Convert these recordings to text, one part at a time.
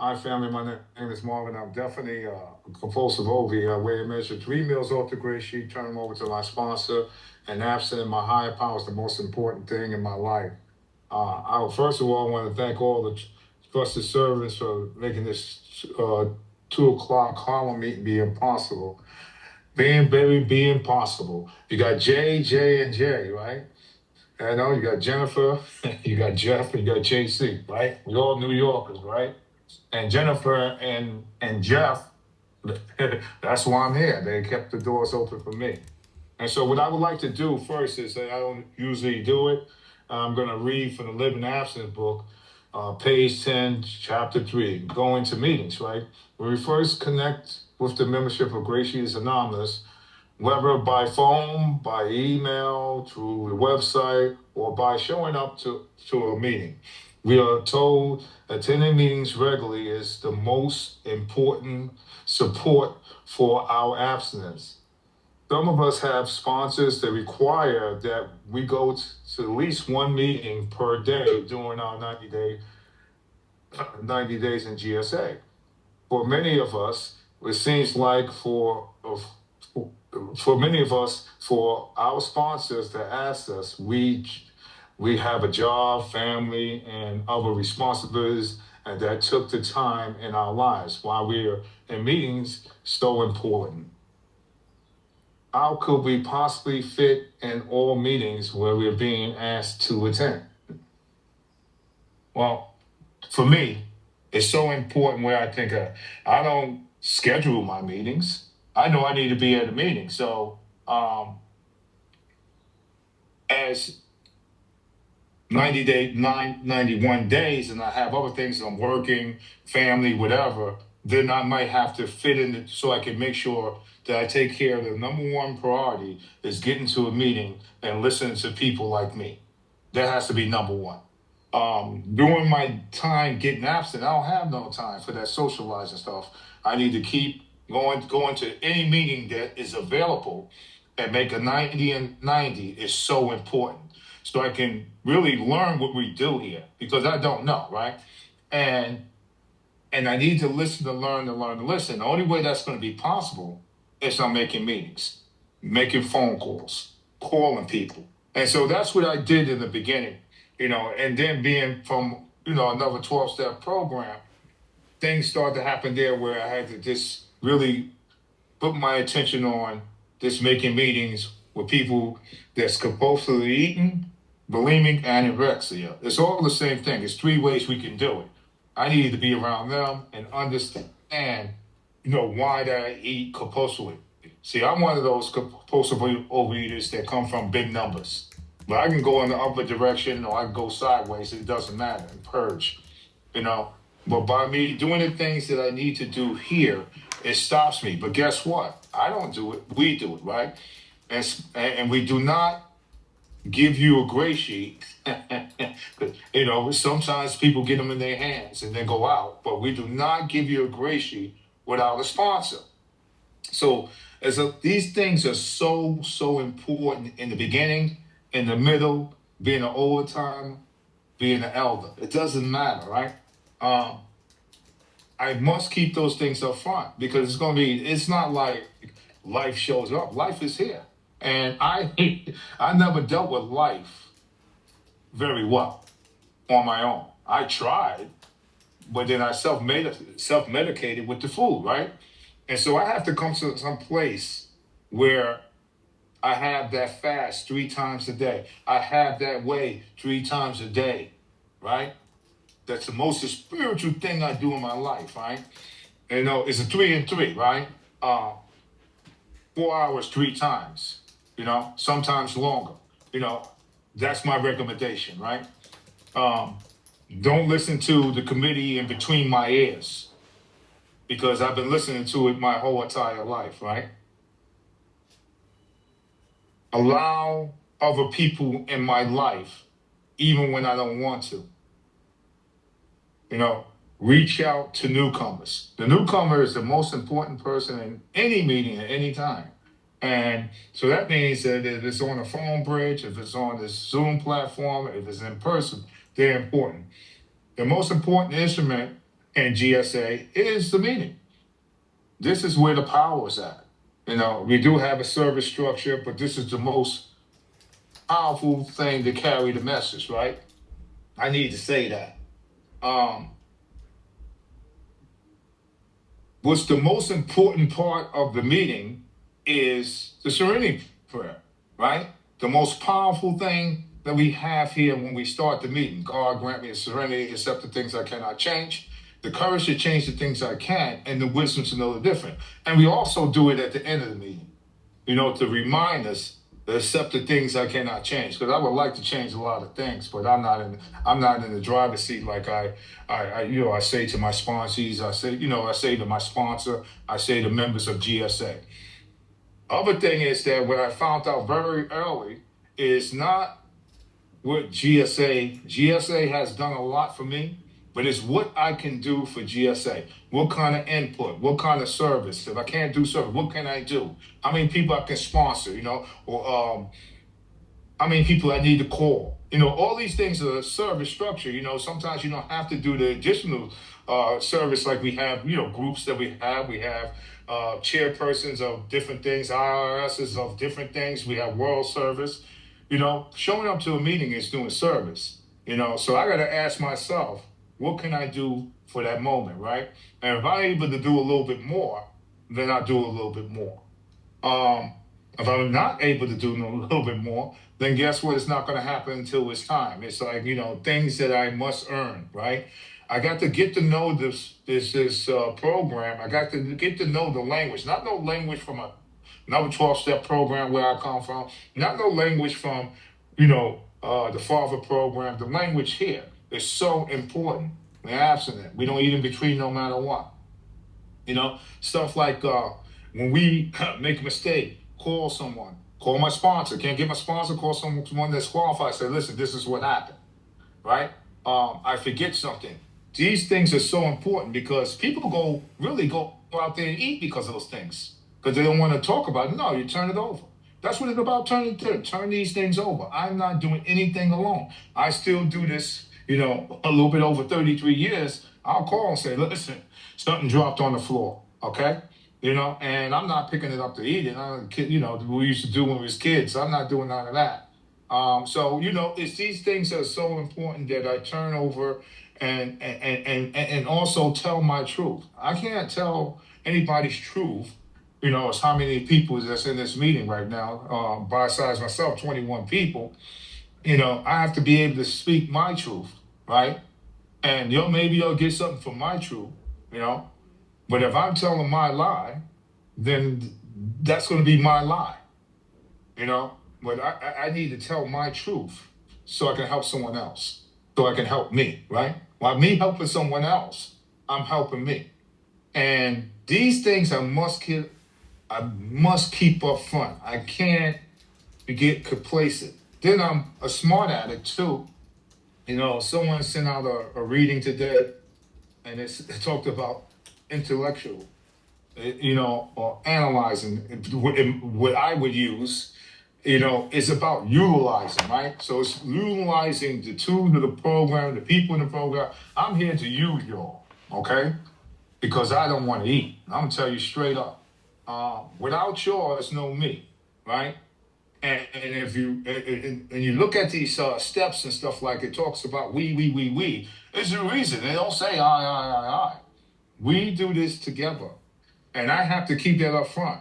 Hi, family. My name is Marvin. I'm definitely a compulsive overeater. I weigh and measure 3 meals off the gray sheet, turn them over to my sponsor, and abstinent. My higher power is the most important thing in my life. First of all, I want to thank all the trusted servants for making this 2 o'clock Harlem meeting be impossible. Being, baby, be impossible. You got J, and J, right? I know you got Jennifer, you got Jeff, and you got JC, right? We all New Yorkers, right? And Jennifer and Jeff, that's why I'm here. They kept the doors open for me. And so what I would like to do first is that I don't usually do it. I'm going to read from the Living Abstinence book, page 10, chapter 3, going to meetings, right? When we first connect with the membership of GreySheeters Anonymous, whether by phone, by email, through the website, or by showing up to a meeting. We are told attending meetings regularly is the most important support for our abstinence. Some of us have sponsors that require that we go to at least one meeting per day during our 90 days in GSA. For many of us, it seems like for many of us, for our sponsors to ask us, we have a job, family, and other responsibilities, and that took the time in our lives while we're in meetings so important. How could we possibly fit in all meetings where we're being asked to attend? Well, for me, it's so important where I don't schedule my meetings. I know I need to be at a meeting. So as 91 days and I have other things I'm working, family, whatever, then I might have to fit in it so I can make sure that I take care of the number one priority is getting to a meeting and listening to people like me. That has to be number one. During my time getting absent, I don't have no time for that socializing stuff. I need to keep going to any meeting that is available and make a 90 and 90 is so important. So I can really learn what we do here because I don't know, right? And I need to listen to learn to learn to listen. The only way that's going to be possible is I'm making meetings, making phone calls, calling people. And so that's what I did in the beginning, and then being from, another 12-step program, things started to happen there where I had to just really put my attention on just making meetings with people that's compulsively eating, bulimic, and anorexia. It's all the same thing. There's 3 ways we can do it. I needed to be around them and understand, why that I eat compulsively. See, I'm one of those compulsive overeaters that come from big numbers. But I can go in the other direction or I can go sideways. It doesn't matter. And purge, you know. But by me doing the things that I need to do here, it stops me. But guess what? I don't do it. We do it, right? And we do not give you a gray sheet. Sometimes people get them in their hands and then go out, but we do not give you a gray sheet without a sponsor. So these things are so important in the beginning, in the middle, being an older time, being an elder. It doesn't matter, right? I must keep those things up front because it's not like life shows up. Life is here. And I never dealt with life very well on my own. I tried, but then I self-medicated with the food, right? And so I have to come to some place where I have that fast 3 times a day. I have that way 3 times a day, right? That's the most spiritual thing I do in my life, right? It's a 3 and 3, right? 4 hours 3 times, sometimes longer. That's my recommendation, right? Don't listen to the committee in between my ears because I've been listening to it my whole entire life, right? Allow other people in my life, even when I don't want to. Reach out to newcomers. The newcomer is the most important person in any meeting at any time. And so that means that if it's on a phone bridge, if it's on this Zoom platform, if it's in person, they're important. The most important instrument and GSA is the meeting. This is where the power is at. We do have a service structure, but this is the most powerful thing to carry the message, right? I need to say that. Um, what's the most important part of the meeting is the serenity prayer, right? The most powerful thing that we have here when we start the meeting. God grant me the serenity, accept the things I cannot change, the courage to change the things I can, and the wisdom to know the different. And we also do it at the end of the meeting, to remind us to accept the things I cannot change. Because I would like to change a lot of things, but I'm not in the driver's seat like I say to my sponsees, I say to my sponsor, I say to members of GSA. Other thing is that what I found out very early is not what GSA has done a lot for me, but it's what I can do for GSA. What kind of input, what kind of service? If I can't do service, what can I do? How many people I can sponsor, or how many people I need to call? All these things are a service structure. Sometimes you don't have to do the additional service like we have, groups that we have. We have chairpersons of different things, IRSs of different things. We have world service. Showing up to a meeting is doing service. So I got to ask myself, what can I do for that moment, right? And if I'm able to do a little bit more, then I'll do a little bit more. If I'm not able to do a little bit more, then guess what? It's not going to happen until it's time. It's like, things that I must earn, right? I got to get to know this program. I got to get to know the language, not no language from another 12-step program where I come from, not no language from, the father program. The language here is so important. We're abstinent. We don't eat in between no matter what. Stuff like when we make a mistake, call someone, call my sponsor. Can't get my sponsor, call someone that's qualified. Say, listen, this is what happened, right? I forget something. These things are so important because people really go out there and eat because of those things, because they don't want to talk about it. No, you turn it over. That's what it's about. Turn these things over. I'm not doing anything alone. I still do this, a little bit over 33 years. I'll call and say, listen, something dropped on the floor, okay? And I'm not picking it up to eat it. We used to do when we was kids. I'm not doing none of that. So, it's these things that are so important that I turn over and also tell my truth. I can't tell anybody's truth. It's how many people that's in this meeting right now, besides myself, 21 people. I have to be able to speak my truth, right? And maybe you'll get something from my truth, but if I'm telling my lie, then that's going to be my lie, but I need to tell my truth so I can help someone else, so I can help me, right? While me helping someone else, I'm helping me. And these things I must keep up front. I can't get complacent. Then I'm a smart addict too. Someone sent out a reading today, and it talked about intellectual, or analyzing. What I would use, is about utilizing, right? So it's utilizing the tools of the program, the people in the program. I'm here to use y'all, okay? Because I don't want to eat. I'm gonna tell you straight up. Without y'all, there's no me, right? And if you look at these steps and stuff, like it talks about we. There's a reason. They don't say I. We do this together. And I have to keep that up front.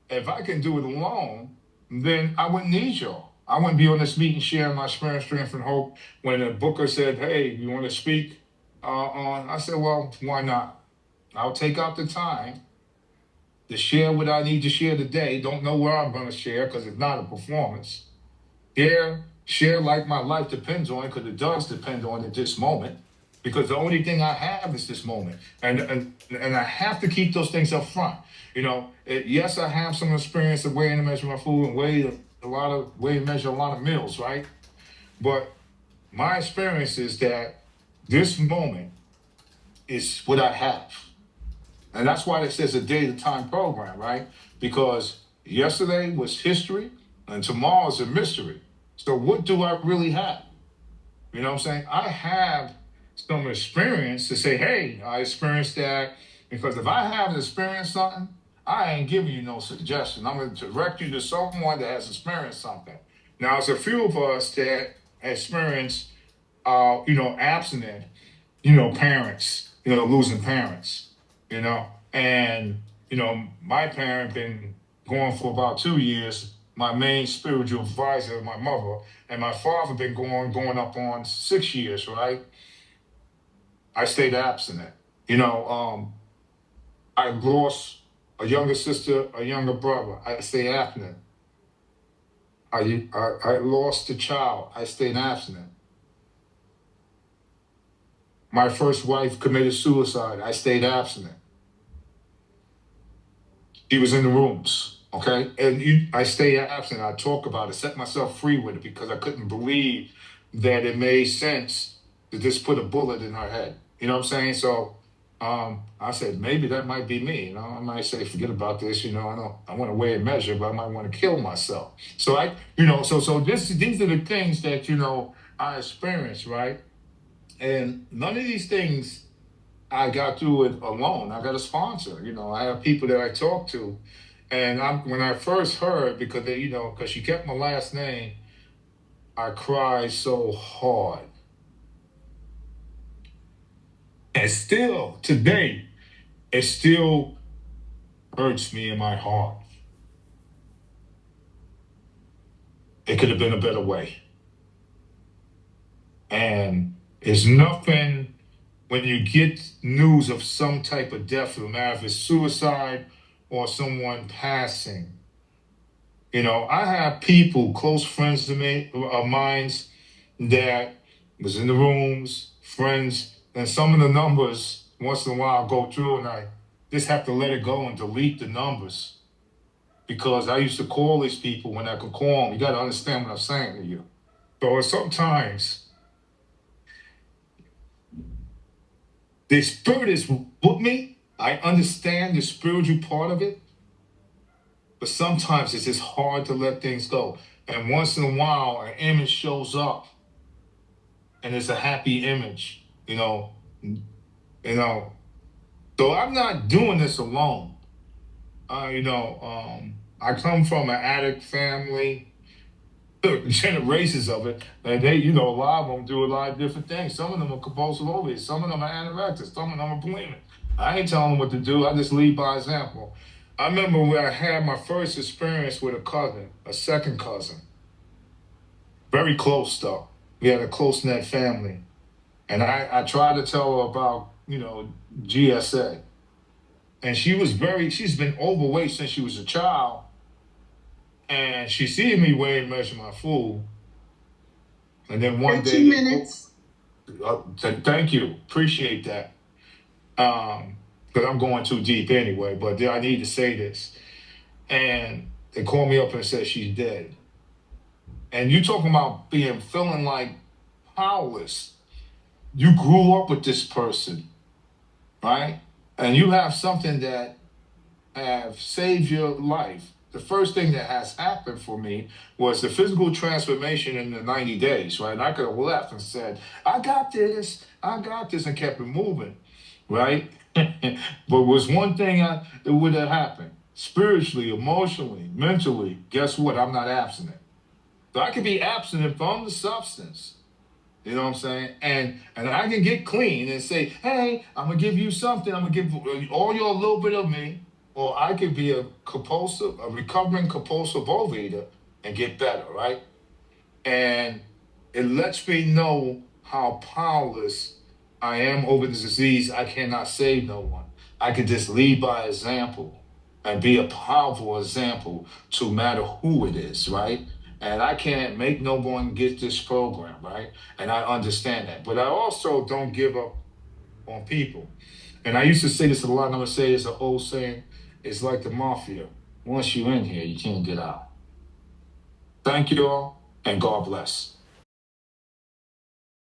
If I can do it alone, then I wouldn't need y'all. I wouldn't be on this meeting sharing my experience, strength, and hope. When the booker said, hey, you want to speak I said, well, why not? I'll take out the time to share what I need to share today. Don't know where I'm going to share because it's not a performance. Share like my life depends on it, because it does depend on it this moment. Because the only thing I have is this moment. And I have to keep those things up front. Yes, I have some experience of weighing and measuring my food and weigh and measure a lot of meals, right? But my experience is that this moment is what I have. And that's why it says a day at a time program, right? Because yesterday was history and tomorrow is a mystery. So what do I really have? You know what I'm saying? I have some experience to say, hey, I experienced that. Because if I haven't experienced something, I ain't giving you no suggestion. I'm going to direct you to someone that has experienced something. Now, there's a few of us that experience, abstinent, parents, losing parents, and, my parent been going for about 2 years. My main spiritual advisor, my mother, and my father been going up on 6 years, right? I stayed abstinent. I lost a younger sister, a younger brother. I stayed abstinent. I lost a child. I stayed abstinent. My first wife committed suicide. I stayed abstinent. She was in the rooms, okay? And I stayed abstinent. I talk about it, set myself free with it because I couldn't believe that it made sense to just put a bullet in her head. You know what I'm saying? So I said, maybe that might be me. I might say, forget about this. I want to weigh and measure, but I might want to kill myself. So these are the things that, I experienced, right? And none of these things I got through it alone. I got a sponsor. I have people that I talk to. And when I first heard, because she kept my last name, I cried so hard. And still, today, it still hurts me in my heart. It could have been a better way. And it's nothing when you get news of some type of death, no matter if it's suicide or someone passing. I have people, close friends to me, of mine, that was in the rooms, friends, and some of the numbers, once in a while, I go through and I just have to let it go and delete the numbers because I used to call these people when I could call them. You got to understand what I'm saying to you. So sometimes the spirit is with me. I understand the spiritual part of it, but sometimes it's just hard to let things go. And once in a while, an image shows up, and it's a happy image, So I'm not doing this alone. I come from an addict family, generations of it, and they, a lot of them do a lot of different things. Some of them are compulsive overeaters, some of them are anorexics, some of them are bulimic. I ain't telling them what to do. I just lead by example. I remember when I had my first experience with a cousin, a second cousin. Very close though. We had a close-knit family. And I tried to tell her about, GSA. And she's been overweight since she was a child. And she seen me weigh and measure my food. And then one day, 15 minutes. Thank you. Appreciate that. Because I'm going too deep anyway, but I need to say this. And they called me up and said she's dead. And you talking about feeling like powerless. You grew up with this person, right? And you have something that have saved your life. The first thing that has happened for me was the physical transformation in the 90 days, right? And I could have left and said, I got this, and kept it moving, right? But was one thing that would have happened spiritually, emotionally, mentally. Guess what? I'm not abstinent. So I can be abstinent from the substance. You know what I'm saying? And I can get clean and say, hey, I'm gonna give you something. I'm gonna give all you a little bit of me, or I could be a recovering compulsive overeater and get better, right? And it lets me know how powerless I am over this disease. I cannot save no one. I can just lead by example and be a powerful example to matter who it is, right? And I can't make no one get this program, right? And I understand that. But I also don't give up on people. And I used to say this a lot, and I'm going to say it's an old saying. It's like the mafia. Once you're in here, you can't get out. Thank you all, and God bless.